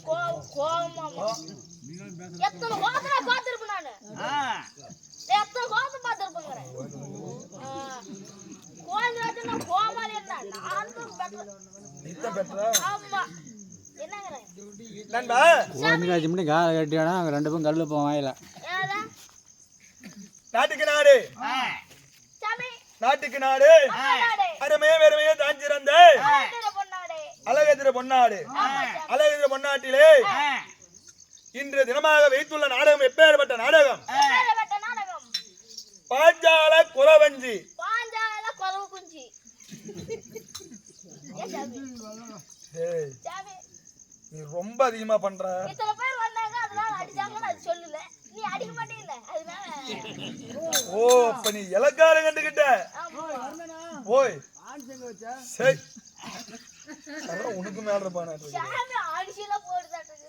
கோவமா எத்தனை கோவத்தை பார்த்திருப்பேன் நானு. எத்தனை கோவத்தை பார்த்திருப்பேங்கிறேன். கோவம்னா கோமாளி என்ன நான் பெட்டர். ஆமா என்னங்கறேன் நண்பா கோமிராஜ் மணி கால கட்டியானா அங்க ரெண்டு பேரும் கல்லு போவான் வாயில. ஏடா நாட்டுக்கு நாடு சாமி நாட்டுக்கு நாடு அருமையே வெறுமையே தான் சிறந்த அழகெதிர பொன்னாடு. அழகெதிர பொன்னாட்டிலே இன்று தினமாக வைத்துள்ள நாடகம் எப்பேற்பட்ட நாடகம்? பாஞ்சால குறவஞ்சி. பாஞ்சால குறவு குஞ்சி. நீ ரொம்ப அதிகமா பண்ற. இத்தனை பேர் வந்தாங்க அதனால அடிச்சாங்கன்னு அது சொல்லல. நீ அடிக்க மாட்டீங்களே அதனால. ஓ அப்ப நீ இலக்கார கண்டுகிட்ட. ஓய் சரி உனக்கு மேல இருப்பானே. சாமி ஆடிஷன்ல போடுதாட்டது.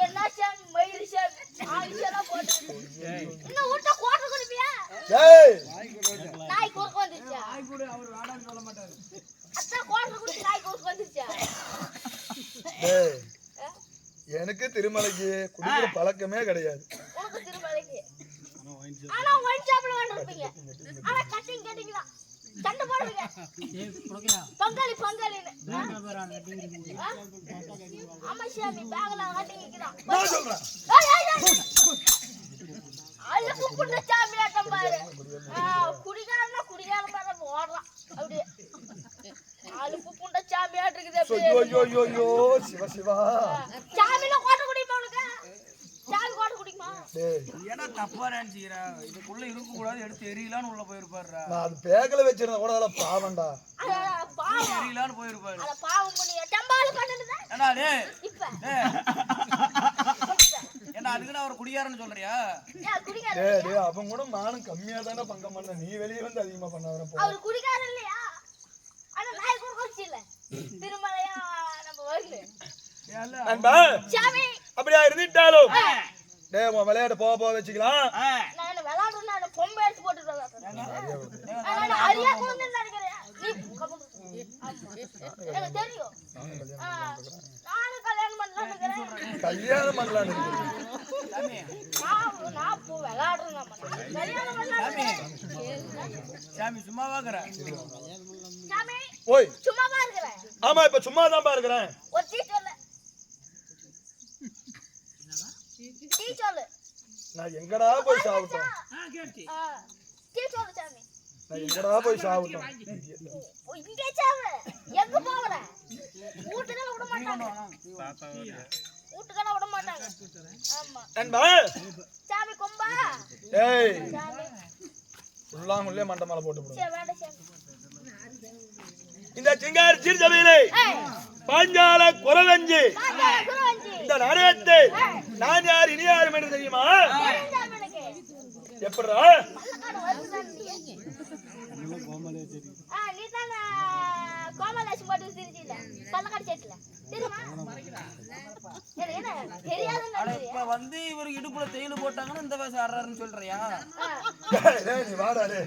என்ன சாமி மயிர் சாமி ஆடிஷன்ல போடுது. இன்னும் ஊட்ட கோட்டை குடிப்பியா? ஏய் நாய் கோக்கு வந்துச்சா? நாய் கூட அவர் வாடான்னு சொல்ல மாட்டாரு. அத்த கோட்டை குடி நாய் கோக்கு வந்துச்சா? ஏய் எனக்கு திருமலைக்கு குடிக்கிற பழக்கமே கிடையாது. உனக்கு திருமலைக்கு ஆனா ஒயின் ஷாப்ல வந்திருப்பீங்க. ஆனா கட்டிங் கேட்டிங்களா? சண்டை போடுவீங்க. பங்காளி பங்காளின்னு. ஆமா சாமி பேக்ல கட்டிங் நிக்கிறான். நான் சொல்றேன். அல்ல குப்புண்ட சாமி ஆட்டம் பாரு. குடிகாரனா குடிகார மாதிரி ஓடுறான். அப்படியே ஆளு குப்புண்ட சாமி ஆட்டு இருக்குது அப்படியே. ஐயோ ஐயோ ஐயோ சிவா சிவா. சாமில கோட்டை குடிப்பா உனக்கு. சாமி கோட்டை குடிக்குமா? டேய் ஏனா தப்பா நினைச்சீரா? இதுக்குள்ள இருக்க கூடாது எடுத்து எரியலான்னு உள்ள போயிருப்பாருடா. நான் அது பேக்ல வச்சிருந்தா கூட அதல பாவம்டா. பாவம் எரியலான்னு போயிருப்பாரு. அட பாவம் பண்ணி டம்பால கட்டணுதா? ஏடா டேய் இப்ப ஏன்னா அதுக்கு அவர் குடியாரன்னு சொல்றியா? குடிகார. டேய் டேய் அவன் கூட மானம் கம்மியா தான பங்கம் பண்ண. நீ வெளிய வந்து அதிகமா பண்ணாதற போ. அவர் குடிகார இல்லையா? ஆனா நாய் கூட குடிச்சில. திருமலையா நம்ம வரல. நண்பா சாமி அப்படியே இருந்திட்டாலும் டேய் உன் விளையாட போக வச்சுக்கலாம். நான் விளையாடுறேன். நான் பொம்மை எடுத்து போட்டுட்டு வரேன். நான் அரியா கொண்டு நினைக்கிறேன். நீ எனக்கு தெரியும். நானும் கல்யாணம் பண்ணலாம்னு இருக்கேன். கல்யாணம் பண்ணலாம்னு நான் போ விளையாடுறேன். கல்யாணம் பண்ணலாம். சாமி சும்மா வாக்குற. சாமி ஓய் சும்மாவா இருக்கறேன். ஆமா இப்ப சும்மா தான் பாக்குறேன். ஒரு டீ சொல்லு. டீ சொல்லு. நான் எங்கடா போய் சாவுட்டேன்? டீ சொல்லு சாமி. நான் எங்கடா போய் சாவுட்டேன்? இங்கே சாவு. எங்க போவற? ஊட்டுக்கல விட மாட்டாங்க. ஊட்டுக்கல விட மாட்டாங்க. ஆமா. நண்பா சாமி கொம்பா. ஏய் சாமி உள்ளாங்குள்ளே மண்ட மேல போட்டு போடு. சே வேண்டாம் சாமி. இந்த சிங்கார் சீர்சபையிலே பாஞ்சால குறவஞ்சி இந்த நாடகத்தை நான் யார் இனி யாரும் என்று தெரியுமா? எப்படா கோமலாசி போட்டு சிரிச்சில பல்லக்காடு செட்ல தெரியுமா? இப்ப வந்து இவரு இடுப்புல தேயில போட்டாங்கன்னு இந்த வயசு ஆடுறாருன்னு சொல்றியா? நீ வாடாலே.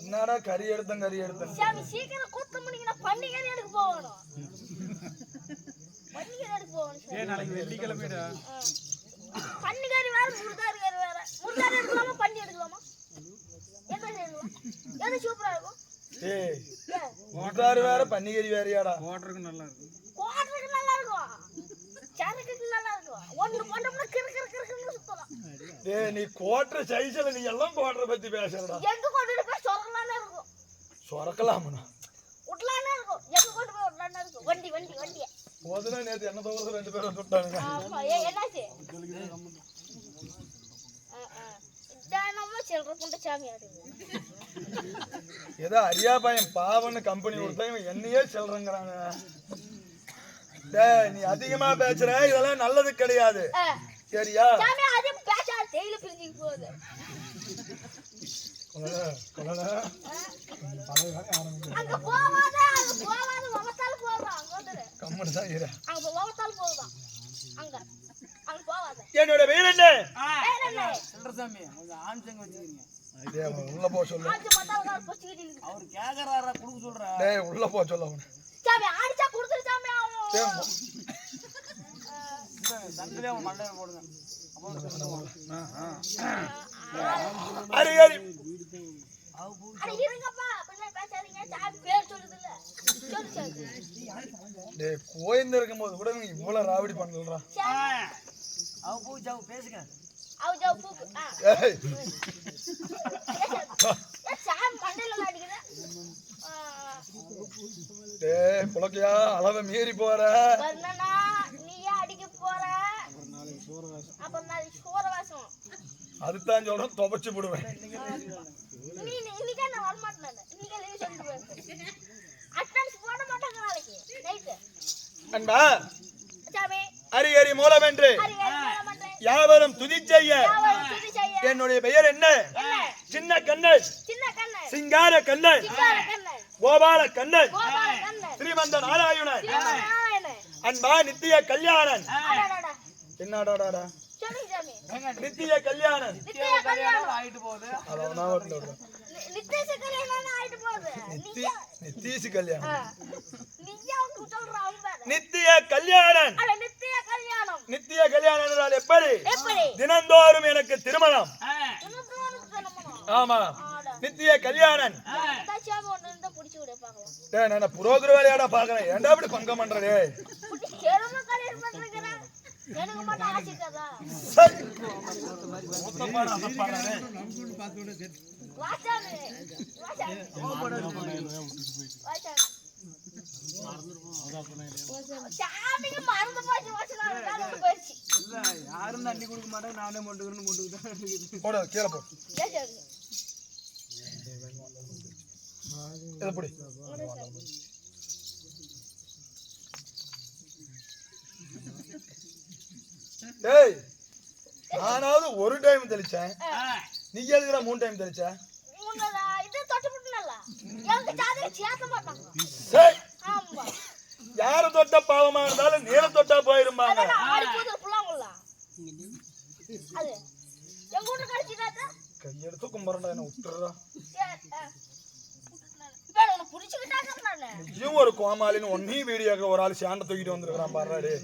என்னடா கறி எடுத்தேன் சாமி சீக்கிரம் கூத்த முடிங்கன்னா பண்டிகை எடுக்க போகணும். பண்டிகை எடுக்க போகணும். நாளைக்கு வெள்ளிக்கிழமைடா. பண்டிகை வேற முருகாரி வேற. முருகாரி எடுக்கலாமா பண்டி எடுக்கலாமா? என்ன செய்யலாம்? எது சூப்பரா இருக்கும்? ஏய் முருகாரி வேற பன்னிகறி வேறயாடா. கோட்டருக்கு நல்லா இருக்கும். கோட்டருக்கு நல்லா இருக்கும். சரக்குக்கு நல்லா இருக்கும். ஒண்ணு போட்டோம்னா கிறுகிறுன்னு சுத்தலாம். ஏய் நீ கோட்டர் சைஸ்ல நீ எல்லாம் கோட்டர் பத்தி பேசுறடா. எங்க கொண்டு போய் சொரக்கலானே இருக்கும். சொரக்கலாமனா? உட்லானே இருக்கும். எங்க கொண்டு போய் உட்லானே இருக்கும். வண்டி போதுனா நேத்து என்ன தவிர ரெண்டு பேரும் சுட்டானுங்க. ஆமா என்னாச்சு? நம்ம செல்ற புண்ட சாமி ஆடுது. ஏதோ அரியா பையன் பாவன்னு கம்பெனி கொடுத்தா இவன் என்னையே செல்றங்கறாங்க. டேய் நீ அதிகமா பேசுற, இதெல்லாம் நல்லது கிடையாது. சரியா? சாமி அதே பேச்சா டெய்லி பிரிஞ்சி போகுது. கொலல அங்க போவாத வவத்தால போறா. அங்க வந்து கம்மன் தான் இரு. அங்க வவத்தால போறா. அங்க போவாத. என்னோட பேர் என்ன? சுந்தரசாமி கொஞ்சம் ஆன்சங்க வச்சிருக்கீங்க. இதே உள்ள போ சொல்லு. ஆஞ்சு மத்தவங்க பொச்சிக்கிட்டு இருக்கு. அவர் கேக்குறாரா குடுக்க சொல்றா. டேய் உள்ள போ சொல்ல அவன. சாமி ஆடிச்சா குடுத்துரு சாமி அவன். சங்கலே அவன் மண்டையில போடுங்க. அரி அட இருங்கப்பா அப்படியே பேசாதீங்க. சாமி பேர் சொல்லுது இல்ல. சொல்லு சாமி. டேய் கோயில்ல இருக்கும்போது கூட நீ இவ்வளவு ராவடி பண்ணலடா. அவ போய் ஜாவு பேசுங்க. அவ ஜாவு பூக்கு. ஏய் சாமி மண்டையில அடிக்குது. டேய் புலக்கியா அளவை மீறி போற. வர்ணனா நீயே அடிக்க போற. அப்ப நாளைக்கு சோரவாசம். அதுதான் சொல்றேன் துவைச்சு போடுவேன். நீ இன்னைக்கே நான் வர மாட்டேன். இன்னைக்கே லீவ் சொல்லிட்டு போறேன். அட்டெண்டன்ஸ் போட மாட்டாங்க நாளைக்கு நைட். அன்பா சாமி ஹரி ஹரி மூலமென்று யாவரும் துதி செய்ய என்னுடைய பெயர் என்ன? சின்ன கண்ணன் சிங்கார கண்ணன் கோபால கண்ணன் ஸ்ரீமந்த நாராயணன் அன்பா நித்திய கல்யாணன். என்னடாடா நித்திய கல்யாணன் ஆயிட்டு போகுது. அதான் வரல. நித்திய கல்யாணம் ஆயிட்டு போகுது. நித்திய கல்யாணம் நீயா சொல்றா அவன். நித்திய கல்யாணன். அட நித்திய கல்யாணம். நித்திய கல்யாணம் என்றால் எப்படி? எப்படி? தினந்தோறும் எனக்கு திருமணம். தினந்தோறும் திருமணம். ஆமா நித்திய கல்யாணன். தாச்சாம ஒன்னு இருந்தா புடிச்சு விட பாக்கலாம். டேய் நான் புரோகிர வேலையாடா பாக்குறேன். ஏன்டா அப்படி பங்கம் பண்றே? புடி கேரம கல்யாணம் பண்றீங்கடா. எனக்கு மட்டும் ஆசிக்கதா. சரி மொத்தமா நான் பாக்குறேன். வாச்சாமே சாமிக்கு மறந்து போச்சு. வாச்சனா போச்சு. இல்ல யாரும் தண்ணி குடிக்க மாட்டாங்க. நானே மொண்டுக்குறேன்னு மொண்டுக்குறேன். போடு கீழ போ. ஏய் இத புடி. டேய் நானாவது ஒரு டைம் தெளிச்சேன். நீ எதுக்குடா 3 டைம் தெளிச்ச? உன்னடா இது தொட்டு புட்டனல்ல. எங்க சாதே சேக்க மாட்டாங்க. சரி ஆமா. யார தொட்ட பாவமா இருந்தாலும் நீல தொட்டா போயிரும்பாங்க. அட ஆடி போது புள்ளாங்கல்ல. அது எங்க ஊட்ட கடிச்சிட்டாத. கையெடுத்து கும்பறடா என்ன உட்றடா. இப்ப நான் புடிச்சிட்டாங்க நானே. நீயும் ஒரு கோமாளின்னு ஒண்ணே வீடியோக்கு ஒரு ஆள் சாண்ட தூக்கிட்டு வந்திருக்கான் பாருடா டேய்.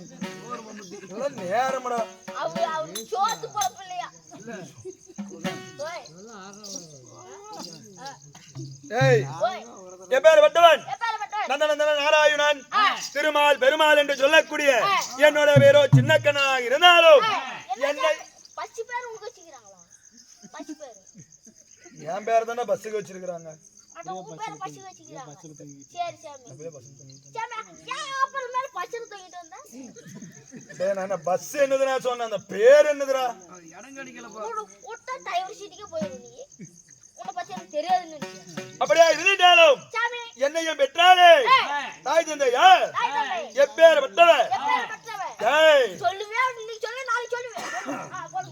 இதெல்லாம் நேரம்டா. அவ சோத்து பொறப்பில்லையா? ஏய் என் பேர் வட்டவன். நந்தனந்தன நாராயணன் திருமால் பெருமாள் என்று சொல்லக்கூடிய என்னோட பேரோ சின்ன கண்ணனாக இருந்தாலும் என்னை பச்சை பேர் உங்களுக்கு வச்சிருக்காங்களா? பச்சை பேர் என் பேர் தானே பஸ்ஸுக்கு வச்சிருக்காங்க. அட உன் பேர் பச்சை வச்சிக்கிறாங்க. சரி சாமி. சாமி ஏன் அப்புறம் மேல பச்சை தூக்கிட்டு வந்த? டேய் நான் பஸ் என்னதுடா சொன்ன அந்த பேர் என்னதுடா? இடம் கிடைக்கலப்பா. ஒட்ட டிரைவர் சீட்டுக்கே போயிரு நீ. உன்னை பத்தி எனக்கு தெரியாதுன்னு நினைக்கிறேன். அப்படியே இருந்துட்டாலும் சாமி என்னையும் பெற்றாலே தாய் தந்தையா எப்பேர் பெற்றவ எப்பேர் பெற்றவ? ஏய் சொல்லுவே நீ சொல்லு நாளைக்கு சொல்லுவேன். போடு.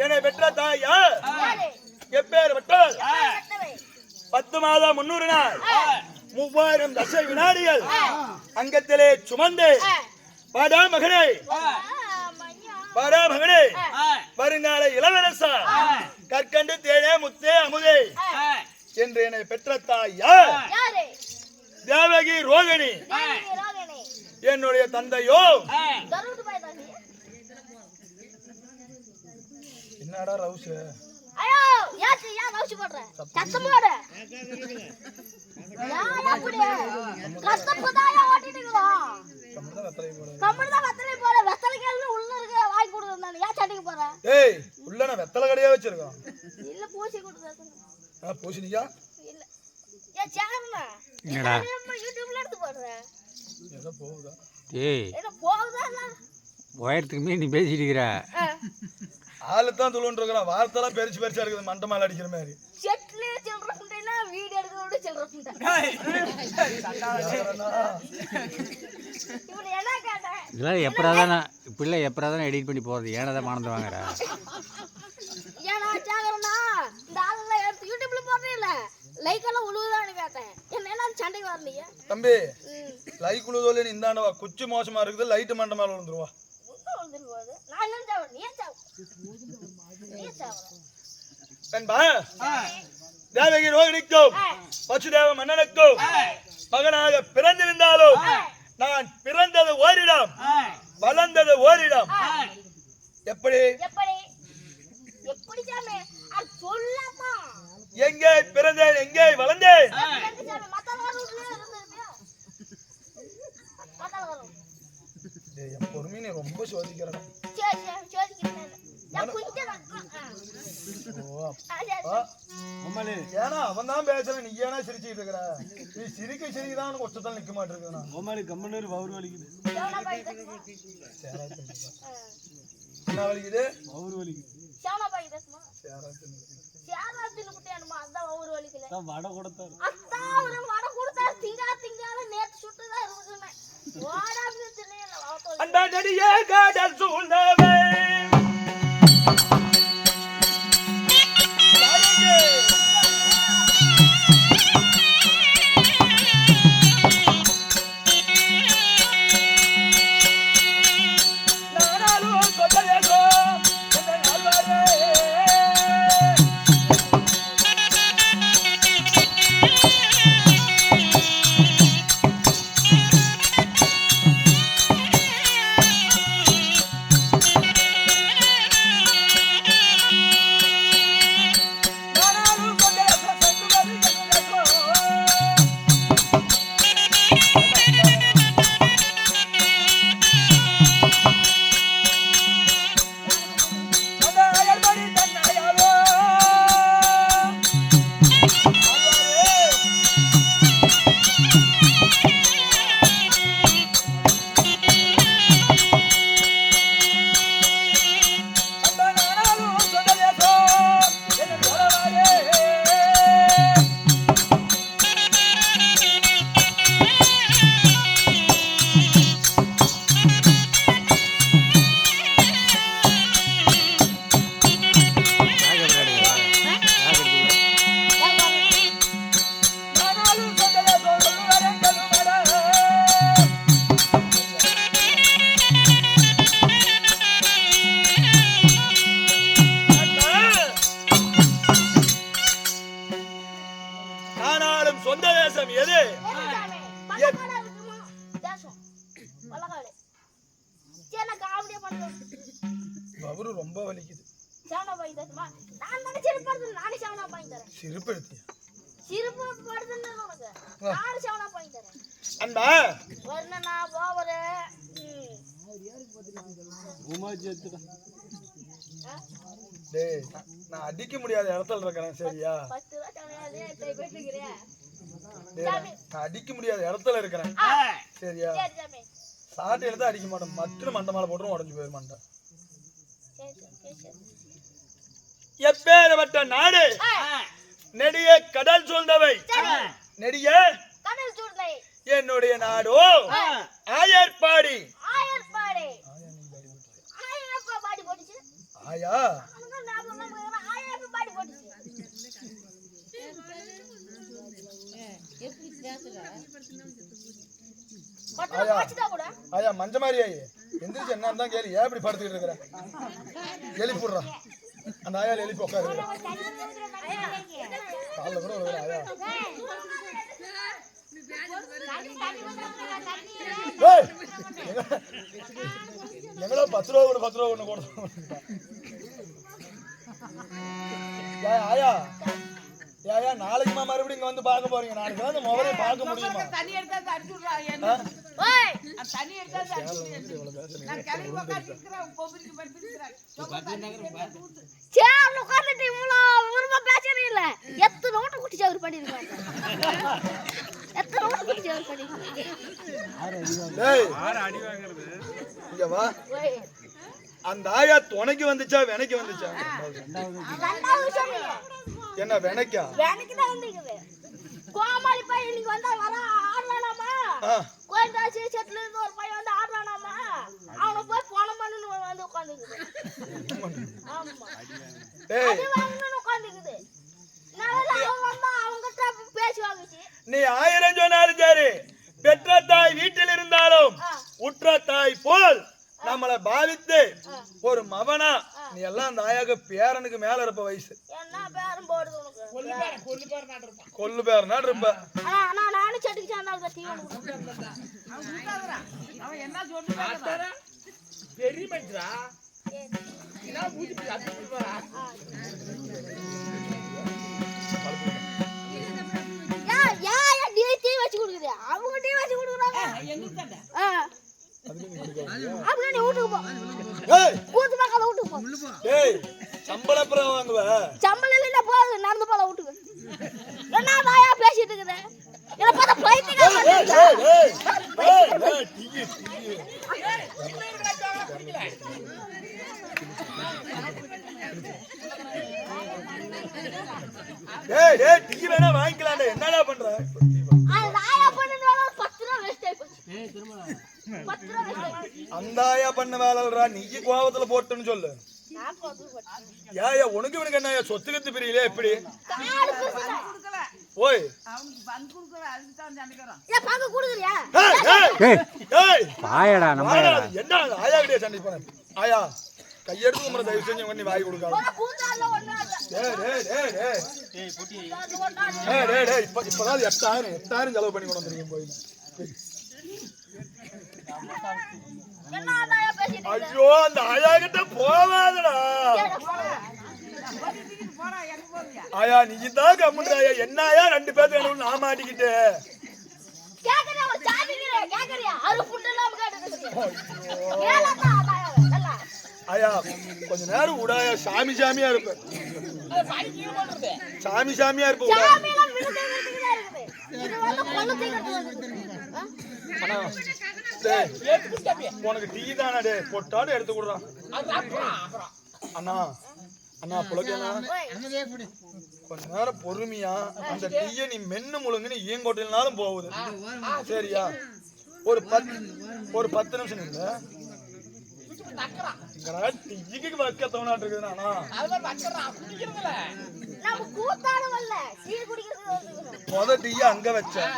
என்னை பெற்ற தாயா எப்பேர் பெற்றால் 10 மாதம் 300 நாள் 3000 தசை வினாடிகள் அங்கத்திலே சுமந்து பாடா மகனே வருங்கால இளவரசா கற்கண்டு தேனே முத்தே அமுதே என்று என்னை பெற்ற தாயா தேவகி ரோகிணி என்னுடைய தந்தையோ என்னடா ரவுஸ் ஐயோ யாச்சு யா ரவுஸ் போடுற சத்தம் போடு யா அப்படி கஷ்டப்படாயா ஓட்டிட்டீங்களா கம்மடா வெத்தலை போற வெத்தலை கேள்வி உள்ள இருக்க வாய் கொடுங்க நான் யா சட்டிக்கு போற ஏய் உள்ள நான் வெத்தலை கடையா வச்சிருக்கோம் இல்ல பூசி கொடுங்க பூசினியா இல்ல யா சேனல்ல என்னடா யூடியூப்ல எடுத்து போடுற ஏதோ போகுதா ஏய் என்ன போகுதா உயரத்துக்கு மீறி நீ பேசிட்டு இருக்கிற ஆளு தான் துளுன்னு இருக்கிறான் வார்த்தைலாம் பெருசா இருக்குது மண்டை மேல அடிக்கிற மாதிரி செட்ல சில்ற புண்டைனா வீடியோ எடுக்கிறோட சில்ற புண்டை இவன் என்ன கேட்ட இதெல்லாம் எப்பறாதானே பிள்ளை எப்பறாதானே எடிட் பண்ணி போறது ஏனதா மானத்தை வாங்குற ஏனா சாகறனா இந்த ஆளெல்லாம் எடுத்து யூடியூப்ல போடுறீல லைக் எல்லாம் உழுவுதான்னு கேட்டேன் என்ன சண்டைக்கு வரலையே தம்பி லைக் உழுதோல நீ இந்தாண்டவா குச்சி மோசமா இருக்குது லைட் மண்டை மேல விழுந்துருவா நான் என்ன சாவற நீ சாவற நீ சாவற என்பா தேவகி ரோகிணிக்கும் பசுதேவ மன்னனுக்கும் மகனாக பிறந்திருந்தாலும் நான் பிறந்தது ஓரிடம் வளர்ந்தது ஓரிடம். எப்படி எங்கே பிறந்தேன் எங்கே வளர்ந்தேன்? பொறுமை நீ ரொம்ப சோதிக்கிறேன். ஏன்னா அவன் தான் பேசுறேன், நீ ஏன்னா சிரிச்சுட்டு இருக்கிற? நீ சிரிக்கதான் கொச்சத்தால் நிக்க மாட்டிருக்கா? கம்மனூர் பவுர் வலிக்குது. என்ன வலிக்குது? பவுர் வலிக்குது. வடை கொடுத்தாரு. அந்த நடிகை காதல் சூழ்ந்தவை ரொம்ப வலிக்குது. நான் அடிக்க முடியாத இடத்துல இருக்கிறேன். சரியா? நான் அடிக்க முடியாத இடத்துல இருக்கிறேன். சரியா? சாட்டை எடுத்து அடிக்க மாட்டேன். மற்ற மண்டை மேல போட்டு உடஞ்சு போயிட மாட்டேன். எப்பேற்பட்ட நாடு நெடிய கடல் சூழ்ந்தவை. நெடிய என்னுடைய நாடோ ஆயர்பாடி. ஆயா ஆயா மஞ்ச மாதிரி ஆயி எந்திரிச்சு என்ன கேள்வி? ஏன் இப்படி படுத்துக்கிட்டு இருக்கிற? எழுப்பி விடுறா. அந்த ஆயால எழுப்பி உட்காரு. காலில் கூட ஒரு ஆயா எங்களோ 10 ரூபா கூட 10 ரூபா ஒண்ணு கொடுத்தோம். ஆயா ஏயா நாளைக்குமா மறுபடியும் இங்க வந்து பார்க்க போறீங்க? நாளைக்கு வந்து முதல்ல பார்க்க முடியுமா? தண்ணி எடுத்தா தண்ணி விடுறா. தண்ணி எடுத்தா தண்ணி உட்கார்ந்துக்கிறேன். கோபிக்கு படுத்துக்கிறேன். சேர் உட்கார்ந்துட்டு இவ்வளோ விரும்ப பேசுறீல்ல. எத்தனை ஓட்ட குட்டி சவர் பண்ணிருக்காங்க. எத்தனை ஓட்ட குட்டி சவர் பண்ணிருக்காங்க. டேய் ஆறு அடி வாங்குறது. இங்க வா. அந்த ஆயா துணைக்கு வந்துச்சா வெனைக்கு வந்துச்சா? ரெண்டாவது சொன்னீங்க. என்ன வெனைக்கா? வெனைக்கு தான் வந்திருக்குது. கோமாளி பையன் இன்னைக்கு வந்தா வர ஆடுறானாமா? கோயந்தாச்சி செட்ல இருந்து ஒரு பையன் வந்து ஆடுறானாமா? அவனை போய் போன மண்ணுன்னு வந்து உட்காந்துக்குது. ஆமா. டேய் அது வாங்கன்னு உட்காந்துக்குது. நாளைக்கு அவன் வந்தா அவங்கிட்ட பேசி வாங்குச்சு. நீ 1000 சொன்னாலும் சரி, பெற்ற தாய் வீட்டில் இருந்தாலும் உற்ற தாய் போல் நம்மளை பாவித்து ஒரு மவனா நீ எல்லாம் அந்த ஆயாக்கு பேரனுக்கு மேல இருப்ப வயசு. என்ன பேரும் போடுது உனக்கு? கொல்லு பேரனா இருப்ப. ஆனா நானும் செடிக்கு சேர்ந்தாலும் கட்டி அவன் என்ன சொல்லிட்டு பெரிய மனுஷரா என்ன பூஜை கத்துப்பா டீ வச்சு கொடுக்குது. அவங்க டீ வச்சு கொடுக்குறாங்க. அப்படியே நீ வீட்டுக்கு போ. கூத்து மக்கள் வீட்டுக்கு போ. சம்பளம் அப்புறம் வாங்குவ. சம்பளம் இல்ல போகுது நடந்து போல வீட்டுக்கு. என்ன தாயா பேசிட்டு இருக்குது? என்ன பார்த்தா பைத்தியக்காரன். டீ வேணா வாங்கிக்கலாம்டா. என்னடா பண்ற? அந்த ஆயா பண்ண வேலைடா. நீ கோவத்துல போட்டுன்னு சொல்லு. ஏயா உனக்கு இவனுக்கு என்ன சொத்து கத்து பிரியல எப்படி? ஓய் என்ன ஆயா கிட்டே சண்டை போன? ஆயா கையெடுத்து உங்களை தயவு செஞ்சு பண்ணி வாங்கி கொடுக்காது. இப்பதான் 8000 செலவு பண்ணி கொண்டு வந்துருக்கீங்க போய். ஐயோ அந்த ஆயா கிட்ட போவாதடா. ஆயா நீ தான் கம்முன்றாயா. என்ன ஆயா 2 பேருக்கு நான் மாட்டிக்கிட்டு ஆயா கொஞ்ச நேரம் விடாயா. சாமி சாமியா இருப்ப. சாமி சாமியா இருப்ப. உனக்கு டீ தானே டே பொட்டாடு எடுத்து கொடுறான். அண்ணா அண்ணா புலக்கண்ணா கொஞ்ச நேரம் பொறுமையா அந்த டீயை நீ மென்னு முழுங்குன்னு ஈங்கோட்டினாலும் போகுது. சரியா? ஒரு 10 நிமிஷம் இல்ல டீக்கு வைக்க தோணாட்டு இருக்குதுண்ணா. முத டீய அங்க வச்சேன்.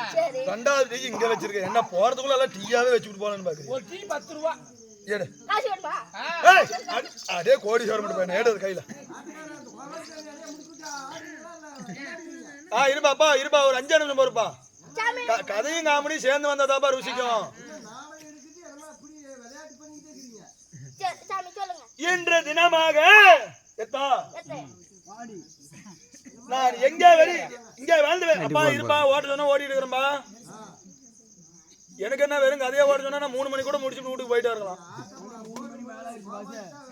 2வது டீ இங்க வச்சிருக்கேன். என்ன போறதுக்குள்ள எல்லாம் டீயாவே வச்சுட்டு போலான்னு பாக்குறேன். ஒரு டீ 10 ரூபாய். ஏடு அதே கோடீஸ்வரம் மட்டும் ஏடு கையில. இருப்பாப்பா இருப்பா. ஒரு 5 நிமிஷம் போருப்பா. கதையும் காமெடி சேர்ந்து வந்தாதாப்பா ருசிக்கும். இன்று தினமாக நான் எங்க வாழ்ந்துவேன். அப்பா இருப்பா ஓட்ட சொன்னா ஓடிட்டு இருக்கிறேன்பா. எனக்கு என்ன வெறும் கதையா ஓட சொன்னா 3 மணி கூட முடிச்சுட்டு வீட்டுக்கு போயிட்டு இருக்கலாம்.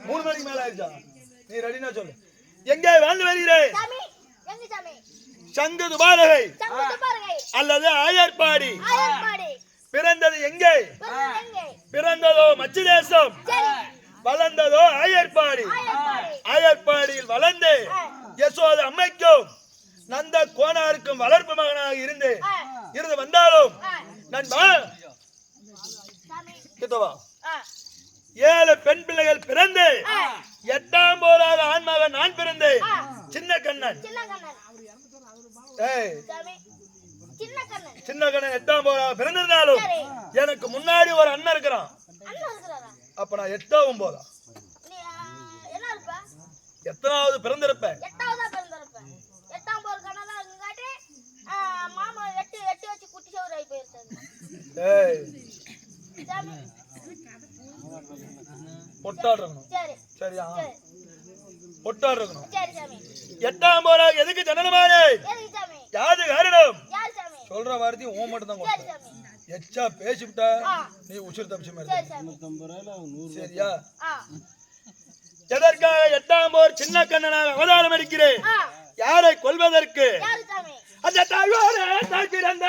3 மணிக்கு மேல ஆயிடுச்சா? நீ ரெடினா சொல்லு. எங்க வாழ்ந்து வருகிறேன்? சங்கு துபாரகை அல்லது ஆயர்பாடி. பிறந்தது எங்கே? பிறந்ததோ மச்சு தேசம், வளர்ந்ததோ ஆயர்பாடி. ஆயர்பாடியில் வளர்ந்து யசோத அம்மைக்கும் நந்த கோனாருக்கும் வளர்ப்பு மகனாக இருந்து வந்தாலும் நண்பா 7 பெண் பிள்ளைகள் பிறந்து 8ஆம் போராக ஆண்மகன் நான் பிறந்தேன். சின்ன கண்ணன் சின்ன கண்ணன் 8ஆம் போராக பிறந்திருந்தாலும் எனக்கு முன்னாடி ஒரு அண்ணன் இருக்கிறான். அப்ப நான் 8ஆம் போதா எத்தனாவது பிறந்திருப்பேன்? பொட்டாடணும். சரியா? பொட்டாடணும். 8ஆம் போராக எதுக்கு ஜனனமானே? யாது காரணம்? சொல்ற வார்த்தை ஓ மட்டும் தான் கொடுத்த. எச்சா பேசிவிட்ட நீ உசிர் தப்பிச்சு மாதிரி. சரியா? எதற்காக 8ஆம் போர் சின்ன கண்ணனாக அவதாரம் எடுக்கிறேன்? யாரை கொல்வதற்கு? அந்த தாயோட தாய் பிறந்த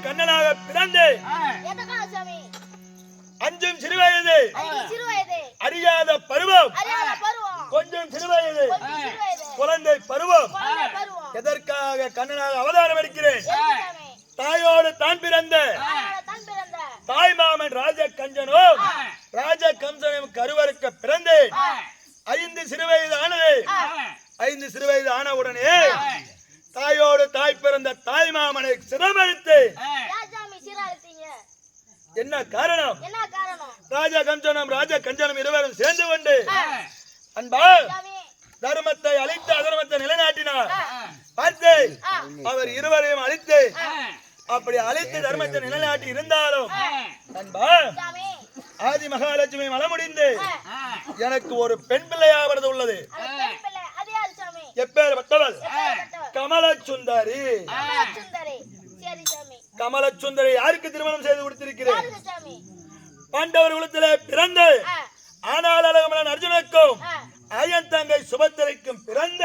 கண்ணனாக பிறந்து எதற்காக சாமி? அஞ்சும் சிறுவயது சிறு வயது, அறியாத பருவம் அறியாத பருவம், கொஞ்சம் சிறுவயது சிறு வயது, குழந்தை பருவம் குழந்தை பருவம். எதற்காக கண்ணனாக அவதாரம் எடுக்கிறேன்? எதுக்கு சாமி? தாயோடு தான் பிறந்த தாயோட தன் பிறந்த தாய் மாமன் ராஜ கஞ்சனும் ராஜ கம்சனும் கருவறுக்க பிறந்தேன். 5 சிறுவயது ஆனது. 5 சிறுவயது ஆனவுடனே தாயோடு தாய் பிறந்த தாய் மாமனை சிரமளித்து ஏன் சாமி சீரழித்தீங்க? என்ன காரணம்? என்ன காரணம்? ராஜா கம்சனும் ராஜா கஞ்சனும் இருவரும் சேர்ந்து கொண்டு அன்பா சாமி, தர்மத்தை அழித்து அதர்மத்தை நிலைநாட்டினார். பார்த்தேன் அவர் இருவரையும் அழித்து அப்படி அழித்து தர்மத்தை நிலைநாட்டி இருந்தாலும் அன்பா சாமி, ஆதி மகாலட்சுமி மலமுடிந்து எனக்கு ஒரு பெண் பிள்ளையாவது உள்ளது. அந்த பெண் பிள்ளை, அது யாரு சாமி? எப்பேற்பட்டவள்? எப்பேற்பட்டவள்? கமலச்சுந்தரி. சுந்தரி. சரி சாமி. கமலச்சுந்தரி யாருக்கு திருமணம் செய்து கொடுத்திருக்கிறேன்? யாருக்கு சாமி? பாண்டவர் குலத்திலே பிறந்து ஆனால் அழகமலன் அர்ஜுனுக்கும் அயன் தங்கை சுபத்திரைக்கும் பிறந்த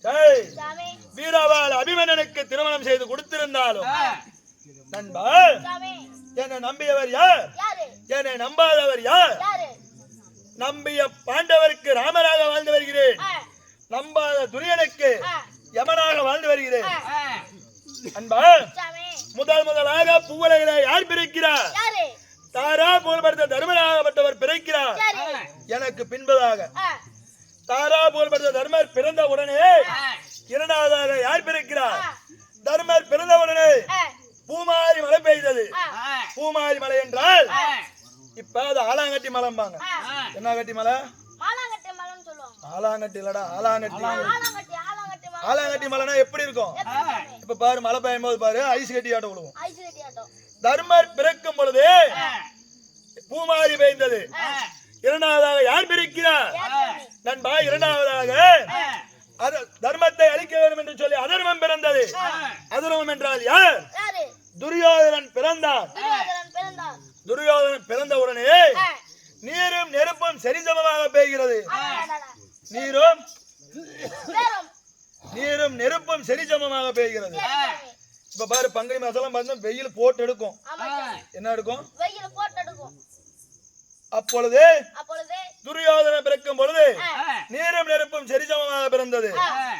சாமி, வீரவாள் அபிமன்னனுக்கு திருமணம் செய்து கொடுத்திருந்தாலும் நண்பா சாமி, என்னை நம்பியவர் யார்? யாரு? என்னை நம்பாதவர் யார்? யாரு? நம்பிய பாண்டவருக்கு ராமராக வாழ்ந்து வருகிறேன். நம்பாத துரியனுக்கு யமனாக வாழ்ந்து வருகிறேன். அன்பா சாமி, முதலாக பூவலையில யார் பிறக்கிறார்? யாரு? தாரா புகழ்படுத்த தர்மராகப்பட்டவர் பிறக்கிறார். சரி. எனக்கு பின்பதாக தாரா புகழ்படுத்த தர்மர் பிறந்த உடனே இரண்டாவதாக யார் பிறக்கிறார்? தர்மர் பிறந்த உடனே பூமாரி மழை பெய்தது. பூமாரி மலை என்றால் இப்ப அது ஆலாங்கட்டி மலைம்பாங்க. என்ன கட்டி மலை? மாலாங்கட்டி மலைன்னு சொல்லுவாங்க. ஆலாங்கட்டி இல்லடா, ஆலாங்கட்டி. ஆலாங்கட்டி, ஆலாங்கட்டி மலை. ஆலாங்கட்டி மலைனா எப்படி இருக்கும்? எப்படி சாமி? இப்ப பாரு மழை பெய்யும் போது பாரு ஐஸ் கட்டி ஆட்டம் விடுவோம். ஐஸ் கட்டி ஆட்டம். தர்மர் பிறக்கும் பொழுது பூமாரி பெய்தது. இரண்டாவதாக யார் பிறக்கிறார்? யார் சாமி? நண்பா இரண்டாவதாக தர்மத்தை அழிக்க வேண்டும் என்று சொல்லி அதர்மம் பிறந்தது. அதர்மம் என்றால் யார்? யாரு? துரியோதனன் பிறந்தான். துரியோதனன் பிறந்தான். துரியோதனன் பிறந்த உடனே நீரும் நெருப்பும் சரிசமமாக பெய்கிறது. அடடடா. நீரும் பேரம். நீரும் நெருப்பும் சரிசமமாக பெய்கிறது. சரி சாமி. இப்ப பாரு பங்குனி மாசம் பார்த்தா வெயில் போட்டு எடுக்கும். ஆமா சாமி. என்ன எடுக்கும்? வெயில போட்டு எடுக்கும். அப்பொழுது அப்பொழுது துரியோதனன் பிறக்கும் பொழுது நீரும் நெருப்பும் சரிசமமாக பிறந்தது.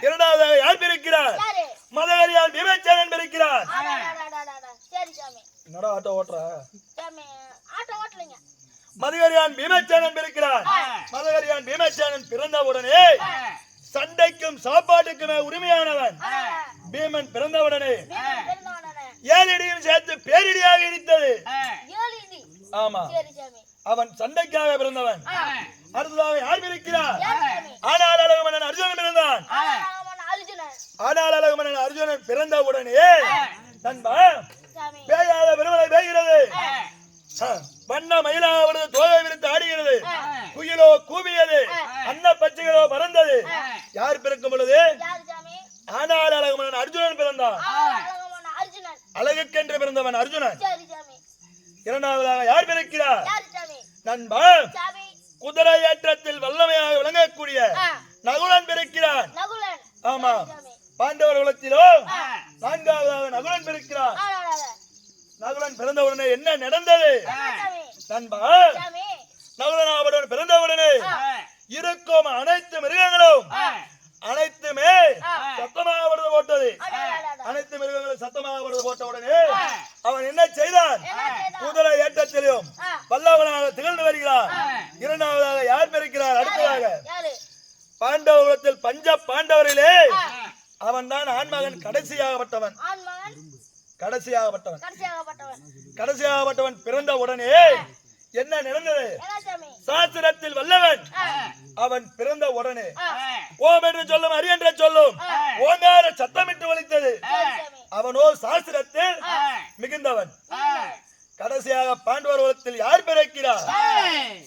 இரண்டாவதாக யார் பிறக்கிறார்? யாரு? மதகரியால் விமர்சனன் பிறக்கிறார். அடடடடடா. சரி சாமி. என்னடா ஆட்டோ ஓட்டுற? சாமி, ஆட்டோ ஓட்டலைங்க. மதகரியான் பீமச்சேனன் பிறக்கிறார். மதகரியான் பீமச்சேனன் பிறந்த உடனே சண்டைக்கும் சாப்பாட்டுக்குமே உரிமையானவன் பீமன் பிறந்தவுடனே பிறந்தவனே. 7 இடியும் சேர்த்து பேரிடியாக இடித்தது. 7 இடி. ஆமா, சரி சாமி. அவன் சண்டைக்காக பிறந்தவன். அடுத்ததாக யார் பிறக்கிறார்? யார் சாமி? ஆனால் அழகுமன்னன் அர்ஜுனன் பிறந்தான். ஆனாலும் அர்ஜுனன். ஆனால் அழகுமன்னன் அர்ஜுனன் பிறந்த உடனே நண்பா சாமி. பேயாத பெருமலை பெய்கிறது. வண்ண மயிலாவது தோகை விரித்து ஆடுகிறது. குயிலோ கூவியது. அன்ன பச்சைகளோ பறந்தது. யார் பிறக்கும் பொழுது? யார் சாமி? ஆனால் அழகுமன்னன் அர்ஜுனன் பிறந்தான். அழகமான அர்ஜுனன். அழகுக்கென்று பிறந்தவன் அர்ஜுனன். சரி சாமி. இரண்டாவதாக யார் பிறக்கிறார்? யார் சாமி? நண்பா சாமி. குதிரை ஏற்றத்தில் வல்லமையாக விளங்கக்கூடிய நகுலன் பிறக்கிறான். நகுலன். ஆமா, சாமி. பாண்டவர் குலத்திலோ 4ஆவதாக நகுலன் பிறக்கிறான். அடடடா. நகுலன் பிறந்த உடனே என்ன நடந்தது? சாமி. நண்பா சாமி. நகுலனாவடன் பிறந்த உடனே இருக்கும் அனைத்து மிருகங்களும் அனைத்துமே சத்தமாக விடுது போட்டது. அடடடடா. அனைத்து மிருகங்களும் சத்தமாக விடுது போட்ட உடனே அவன் என்ன செய்தான்? என்ன செய்தான்? குதிரை ஏற்றத்திலும் வல்லவனாக திகழ்ந்து வருகிறான். இரண்டாவதாக யார் பிறக்கிறார்? அடுத்ததாக யாரு? பாண்டவகுலத்தில் பஞ்ச பாண்டவரிலே அவன் தான் ஆண்மகன் கடைசியாகப்பட்டவன். ஆண்மகன். கடைசியாகப்பட்டவன். கடைசியாகப்பட்டவன். கடைசியாகப்பட்டவன் பிறந்த உடனே என்ன நடந்தது? என்ன சாமி? சாஸ்திரத்தில் வல்லவன் அவன் பிறந்த உடனே ஓம் என்று சொல்லும் அரி என்று சொல்லும் ஓங்கார சத்தமிட்டு ஒலித்தது. சரி சாமி. அவனோ சாஸ்திரத்தில் மிகுந்தவன். கடைசியாக பாண்டவர் குலத்தில் யார் பிறக்கிறார்?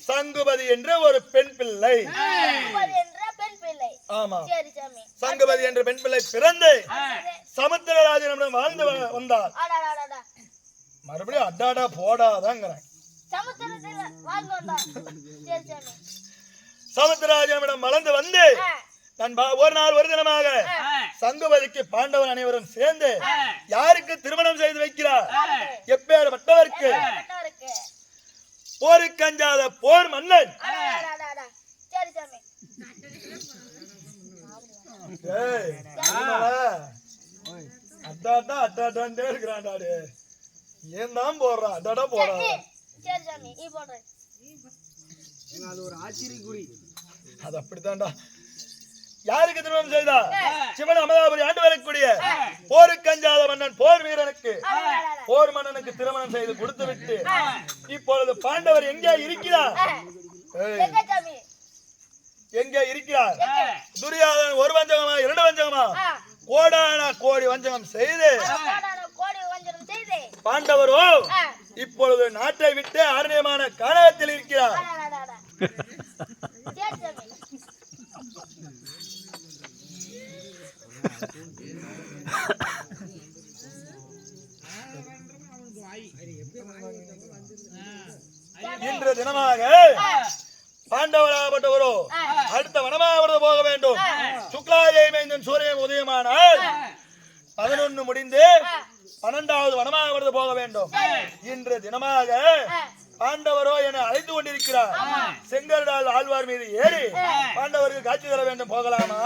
சங்குபதி என்ற ஒரு பெண் பிள்ளை. சங்குபதி என்ற பெண் பிள்ளை. ஆமா, சரி சாமி. சங்குபதி என்ற பெண் பிள்ளை பிறந்து சமுத்திரராஜனிடம் வாழ்ந்து வந்தார். அடடடடா. மறுபடியும் அடாடா போடாதாங்கிறேன். சமுத்திரத்தில் வாழ்ந்து வந்தான். சரி சாமி. சமுத்திரராஜனிடம் வளர்ந்து வந்து நண்பா ஒரு நாள் ஒரு தினமாக சங்குபதிக்கு பாண்டவன் அனைவரும் சேர்ந்து யாருக்கு திருமணம் செய்து வைக்கிறார்? இல்லாத போர் மன்னன். சரி சாமி. அட்டாட்டே இருக்கிறான்டா. ஏன் தான் போடுறான்? அட்டாட்டா போடுறான். சரி சாமி, நீ போடுறேன். அது ஒரு ஆச்சரியக்குறி. அது அப்படித்தான்டா. யாருக்கு திருமணம் செய்தா? சிவன் அமலாபுரி ஆண்டு வரக்கூடிய போருக்கு அஞ்சாத மன்னன் போர் வீரனுக்கு போர் மன்னனுக்கு திருமணம் செய்து கொடுத்து விட்டு இப்பொழுது பாண்டவர் எங்கே இருக்கிறார்? எங்கே இருக்கிறார்? துரியோதனன் ஒரு வஞ்சகமா இரண்டு வஞ்சகமா கோடான கோடி வஞ்சகம் செய்து பாண்டவரோ இப்பொழுது நாட்டை விட்டு ஆரண்யமான கானகத்தில் இருக்கிறார். இன்று தினமாக பாண்டவராகப்பட்டவரோ அடுத்த வனமாவது போக வேண்டும். சுக்லாயை மைந்தன் சூரியன் உதயமானால் 11 முடிந்து 12வது வனமாவது போக வேண்டும். இன்று தினமாக பாண்டவரோ என அழைத்து கொண்டிருக்கிறார். செங்கருடால் ஆழ்வார் மீது ஏறி பாண்டவருக்கு காட்சி தர வேண்டும். போகலாமா?